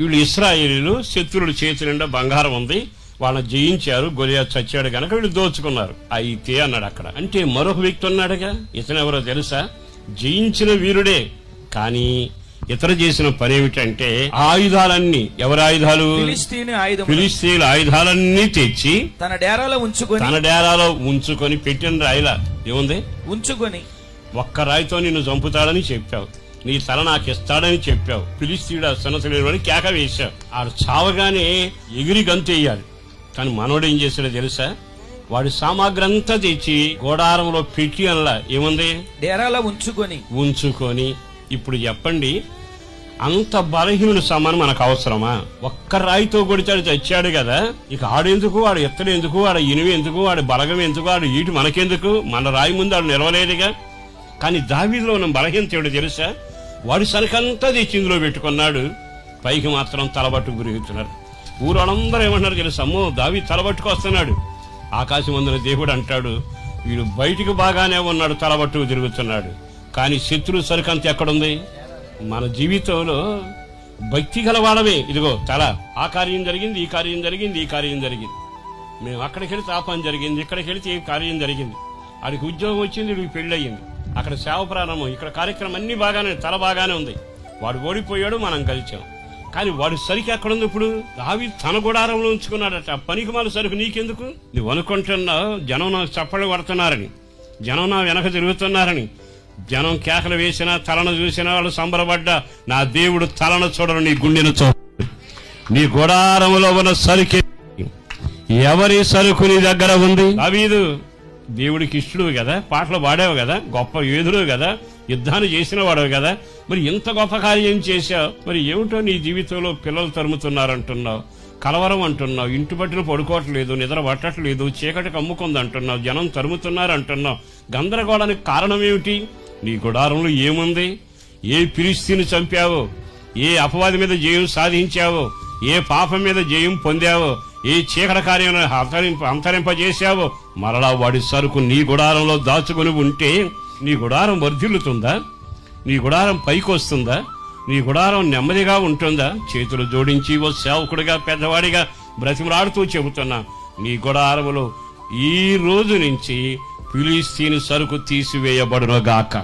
వీళ్ళు ఇశ్రాయేలీయులు, శత్రువుల చేతి నిండా బంగారం ఉంది, వాళ్ళని జయించారు, గొలియాతు చచ్చాడు గనక వీళ్ళు దోచుకున్నారు. అయితే అన్నాడు అక్కడ. అంటే మరొక వ్యక్తి ఉన్నాడుగా, ఇతనెవరో తెలుసా? జయించిన వీరుడే, కానీ ఇతర చేసిన పని ఏమిటంటే ఆయుధాలన్నీ, ఎవరి ఆయుధాలు? ఫిలిస్తీయుల ఆయుధాలన్నీ తెచ్చి తన డేరాలో ఉంచుకొని పెట్టిన రాయిలా ఏముంది ఉంచుకొని, ఒక్క రాయితో నిన్ను చంపుతాడని చెప్పావు, నీ తల నాకు ఇస్తాడని చెప్పావు, ఫిలిస్తీయుడు సన్నసలేని కేక వేశావు. ఆడు చావగానే ఎగిరి గంతేయాలి. కానీ మనోడేం చేశాడో తెలుసా? వాడి సామాగ్రి అంతా తెచ్చి గోడారంలో పెట్టి అలా ఏముంది డేరాలో ఉంచుకొని. ఇప్పుడు చెప్పండి, అంత బలహీనుడు సామాను మనకు అవసరమా? ఒక్క రాయితో కొడిచాడు, చచ్చాడు కదా. ఇక ఆడెందుకు, వాడు ఎత్తడు ఎందుకు, వాడు ఇనువు ఎందుకు, వాడి బలగం ఎందుకు, వాడు ఈటు మనకెందుకు? మన రాయి ముందు వాడు నిలవలేదుగా. కానీ దావీదులో ఉన్న బలహీనత ఏమిటో తెలుసా? వాడి సరికంతా తెచ్చి ఇందులో పెట్టుకున్నాడు, పైకి మాత్రం తలబట్టుకు తిరుగుతున్నారు. ఊరందరూ ఏమంటున్నారు తెలుసా? అమ్మో, దావీదు తలబట్టుకొస్తున్నాడు. ఆకాశం అందున దేవుడు అంటాడు, వీడు బయటికి బాగానే ఉన్నాడు, తలబట్టుకు తిరుగుతున్నాడు, కానీ శత్రువు సరికంత ఎక్కడుంది? మన జీవితంలో భక్తి గలవాడమే. ఇదిగో తల, ఆ కార్యం జరిగింది, ఈ కార్యం జరిగింది, ఈ కార్యం జరిగింది, మేము అక్కడికి వెళితే ఆ పని జరిగింది, ఇక్కడికి వెళితే ఈ కార్యం జరిగింది, ఆడికి ఉద్యోగం వచ్చింది, వీడికి పెళ్లి అయ్యింది, అక్కడ సేవ ప్రారంభం, ఇక్కడ కార్యక్రమం అన్ని బాగానే, తల బాగానే ఉంది. వాడు ఓడిపోయాడు, మనం కలిచాం, కానీ వాడు సరికి ఎక్కడుంది? ఇప్పుడు దావీదు తన గుడారంలో ఉంచుకున్నాడట. పనికి మాల సరుకు నీకెందుకు? నువ్వు అనుకుంటున్నావు జనం నాకు చప్పళ్ళు కొడుతున్నారని, జనం నా వెనక తిరుగుతున్నారని. జనం కేకలు వేసినా, తలను చూసినా వాళ్ళు సంబరపడ్డా, నా దేవుడు తలను చూడరు, నీ గుండెను చూడరు. నీ గుడారంలో ఉన్న సరుకు ఎవరి సరుకు నీ దగ్గర ఉంది? దావీదు దేవుడికి ఇష్టడు కదా, పాటలు పాడావు కదా, గొప్ప యోధుడు కదా, యుద్ధాన్ని చేసిన వాడవు కదా, మరి ఇంత గొప్ప కార్యం చేశావు. మరి ఏమిటో నీ జీవితంలో పిల్లలు తరుముతున్నారంటున్నావు, కలవరం అంటున్నావు, ఇంటి బట్టలు పడుకోవట్లేదు, నిద్ర పట్టట్లేదు, చీకటికి అమ్ముకుంది అంటున్నావు, జనం తరుముతున్నారు అంటున్నావు. గందరగోళానికి కారణం ఏమిటి? నీ గుడారంలో ఏముంది? ఏ ఫిలిస్తీయుని చంపావో, ఏ అపవాది మీద జయం సాధించావో, ఏ పాపం మీద జయం పొందావో, ఏ చీకటి కార్యం అంతరింపజేశావో, మరలా వాడి సరుకు నీ గుడారంలో దాచుకుని ఉంటే నీ గుడారం వర్ధిల్లుతుందా? నీ గుడారం పైకి వస్తుందా? నీ గుడారం నెమ్మదిగా ఉంటుందా? చేతులు జోడించి ఓ సేవకుడిగా, పెద్దవాడిగా బ్రతిమలాడుతూ చెబుతున్నా, నీ గుడారములో ఈ రోజు నుంచి ఫిలిస్తీయుని సరుకు తీసివేయబడునుగాక.